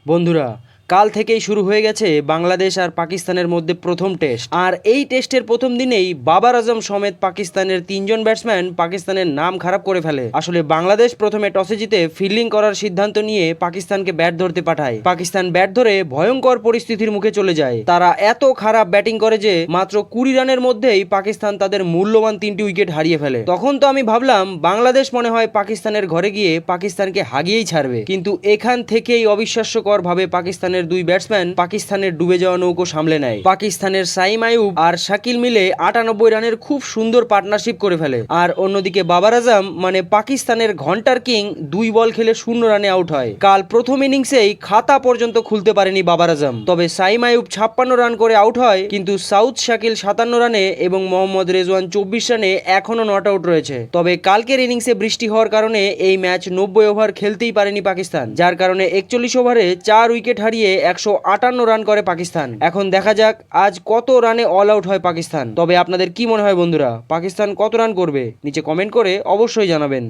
বন্ধুরা, কাল থেকেই শুরু হয়ে গেছে বাংলাদেশ আর পাকিস্তানের মধ্যে প্রথম টেস্ট। আর এই টেস্টের প্রথম দিনেই বাবার আজম সমেত পাকিস্তানের তিনজন ব্যাটসম্যান পাকিস্তানের নাম খারাপ করে ফেলে। আসলে বাংলাদেশ প্রথমে টসে জিতে ফিল্ডিং করার সিদ্ধান্ত নিয়ে পাকিস্তানকে ব্যাট ধরতে পাঠায়। পাকিস্তান ব্যাট ধরে ভয়ঙ্কর পরিস্থিতির মুখে চলে যায়। তারা এত খারাপ ব্যাটিং করে যে মাত্র 20 রানের মধ্যেই পাকিস্তান তাদের মূল্যবান 3টি উইকেট হারিয়ে ফেলে। তখন তো আমি ভাবলাম বাংলাদেশ মনে হয় পাকিস্তানের ঘরে গিয়ে পাকিস্তানকে হাগিয়েই ছাড়বে, কিন্তু এখান থেকেই অবিশ্বাস্যকর ভাবে পাকিস্তানের দুই ব্যাটসম্যান পাকিস্তানের ডুবে যাওয়া নৌকো সামলে নেয়। পাকিস্তানের সাইম আইয়ুব আর শাকিল মিলে 98 রানের খুব সুন্দর পার্টনারশিপ করে ফেলে। আর অন্যদিকে বাবার আজম মানে পাকিস্তানের ঘন্টার কিং 2 বল খেলে 0 রানে আউট হয়। কাল প্রথম ইনিংসেই খাতা পর্যন্ত খুলতে পারেনি বাবার আজম। তবে সাইম আইয়ুব 56 রান করে আউট হয়, কিন্তু সাউথ শাকিল 57 রানে এবং মোহাম্মদ রেজওয়ান 24 রানে এখনো নট আউট রয়েছে। তবে কালকের ইনিংসে বৃষ্টি হওয়ার কারণে এই ম্যাচ 90 ওভার খেলতেই পারেনি পাকিস্তান, যার কারণে 41 ওভারে 4 উইকেট হারিয়ে 158 রান করে পাকিস্তান। এখন দেখা যাক আজ কত রানে অল আউট হয় পাকিস্তান। তবে আপনাদের কি মনে হয় বন্ধুরা, পাকিস্তান কত রান করবে? নিচে কমেন্ট করে অবশ্যই জানাবেন।